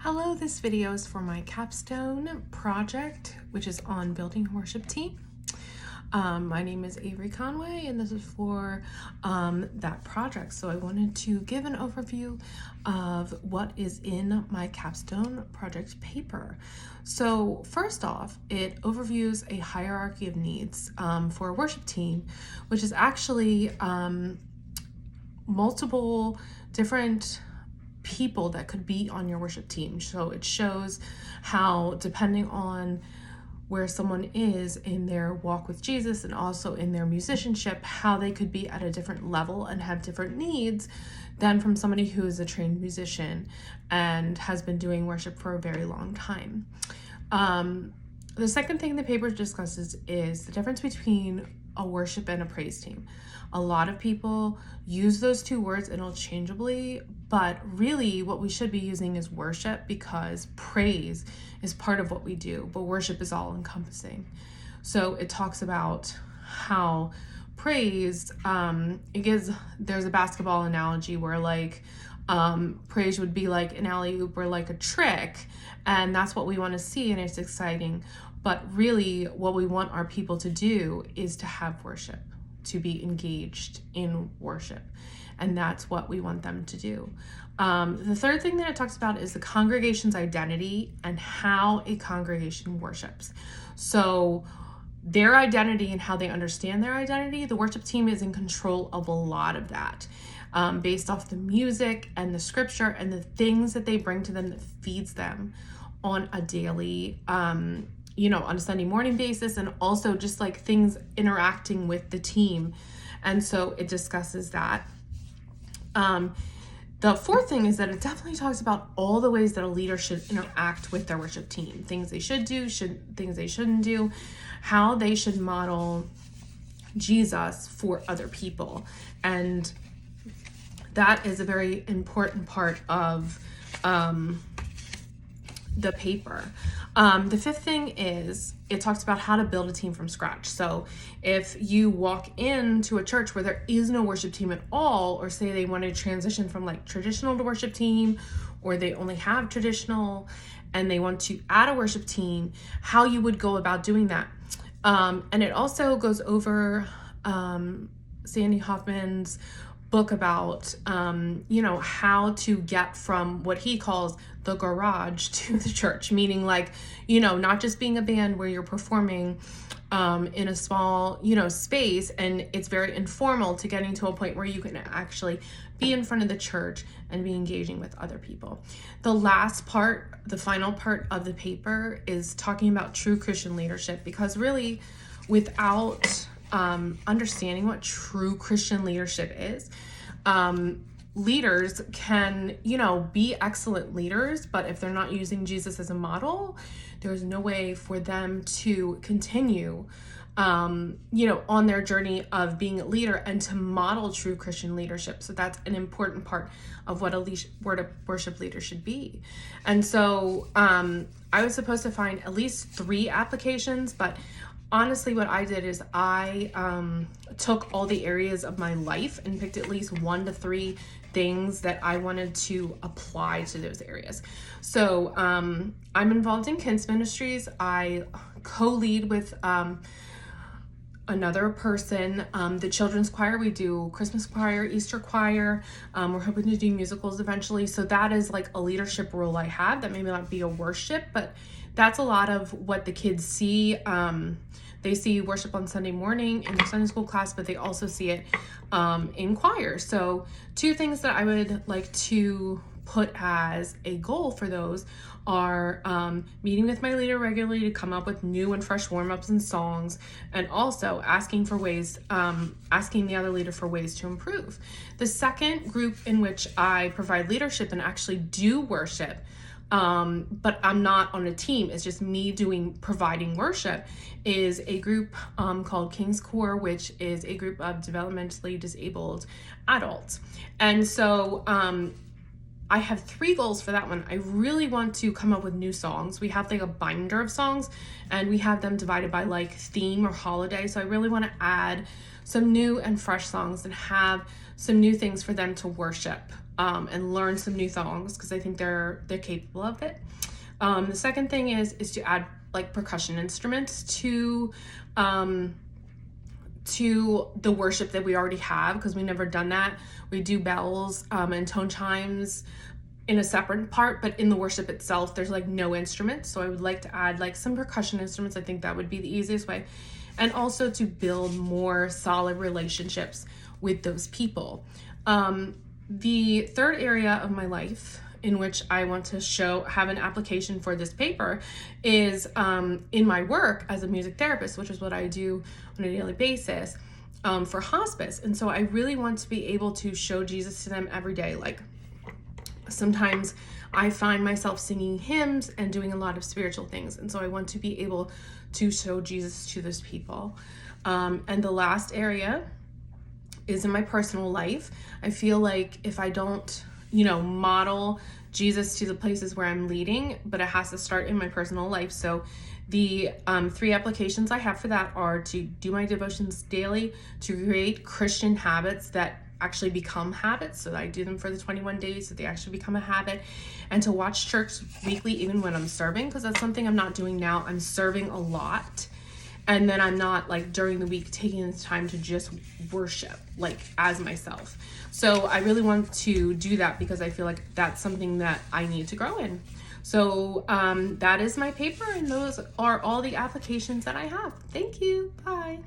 Hello, this video is for my Capstone project, which is on building a worship team. My name is Avery Conway, and this is for that project. So I wanted to give an overview of what is in my Capstone project paper. So first off, it overviews a hierarchy of needs for a worship team, which is actually multiple different people that could be on your worship team. So it shows how, depending on where someone is in their walk with Jesus and also in their musicianship, how they could be at a different level and have different needs than from somebody who is a trained musician and has been doing worship for a very long time. The second thing the paper discusses is the difference between a worship and a praise team. A lot of people use those two words interchangeably, but really what we should be using is worship, because praise is part of what we do, but worship is all encompassing. So it talks about how praise, there's a basketball analogy where praise would be like an alley-oop or like a trick, and that's what we want to see, and it's exciting. But really what we want our people to do is to have worship, to be engaged in worship. And that's what we want them to do. The third thing that it talks about is the congregation's identity and how a congregation worships. So their identity and how they understand their identity, the worship team is in control of a lot of that, based off the music and the scripture and the things that they bring to them that feeds them on a daily, on a Sunday morning basis, and also just like things interacting with the team. And so it discusses that. The fourth thing is that it definitely talks about all the ways that a leader should interact with their worship team, things they should do, things they shouldn't do, how they should model Jesus for other people. And that is a very important part of the paper. The fifth thing is it talks about how to build a team from scratch. So if you walk into a church where there is no worship team at all, or say they want to transition from like traditional to worship team, or they only have traditional and they want to add a worship team, how you would go about doing that. And it also goes over Sandy Hoffman's book about how to get from what he calls the garage to the church, meaning not just being a band where you're performing in a small space and it's very informal, to getting to a point where you can actually be in front of the church and be engaging with other people. The last part, the final part of the paper, is talking about true Christian leadership, because really without understanding what true Christian leadership is, leaders can, be excellent leaders, but if they're not using Jesus as a model, there's no way for them to continue, on their journey of being a leader and to model true Christian leadership. So that's an important part of what a worship leader should be. And so I was supposed to find at least 3 applications, but honestly, what I did is I took all the areas of my life and picked at least 1 to 3 things that I wanted to apply to those areas. So I'm involved in kids ministries. I co-lead with another person, the children's choir. We do Christmas choir, Easter choir. We're hoping to do musicals eventually. So that is like a leadership role I have. That may not be a worship, but that's a lot of what the kids see. They see worship on Sunday morning in their Sunday school class, but they also see it in choir. So 2 things that I would like to put as a goal for those are meeting with my leader regularly to come up with new and fresh warm-ups and songs, and also asking the other leader for ways to improve. The second group in which I provide leadership and actually do worship, but I'm not on a team, it's just me providing worship, is a group called King's Core, which is a group of developmentally disabled adults. And so I have 3 goals for that one. I really want to come up with new songs. We have like a binder of songs, and we have them divided by like theme or holiday. So I really want to add some new and fresh songs and have some new things for them to worship and learn some new songs because I think they're capable of it. The second thing is to add like percussion instruments to the worship that we already have, because we never done that. We do bells and tone chimes in a separate part, but in the worship itself there's like no instruments. So I would like to add like some percussion instruments. I think that would be the easiest way, and also to build more solid relationships with those people. The third area of my life in which I want to have an application for this paper is in my work as a music therapist, which is what I do on a daily basis for hospice. And so I really want to be able to show Jesus to them every day. Like sometimes I find myself singing hymns and doing a lot of spiritual things. And so I want to be able to show Jesus to those people. And the last area is in my personal life. I feel like if I don't, model Jesus to the places where I'm leading, but it has to start in my personal life. So the 3 applications I have for that are to do my devotions daily, to create Christian habits that actually become habits, so that I do them for the 21 days so they actually become a habit, and to watch church weekly even when I'm serving, because that's something I'm not doing now. I'm serving a lot, and then I'm not like during the week taking the time to just worship like as myself. So I really want to do that because I feel like that's something that I need to grow in. So that is my paper, and those are all the applications that I have. Thank you. Bye.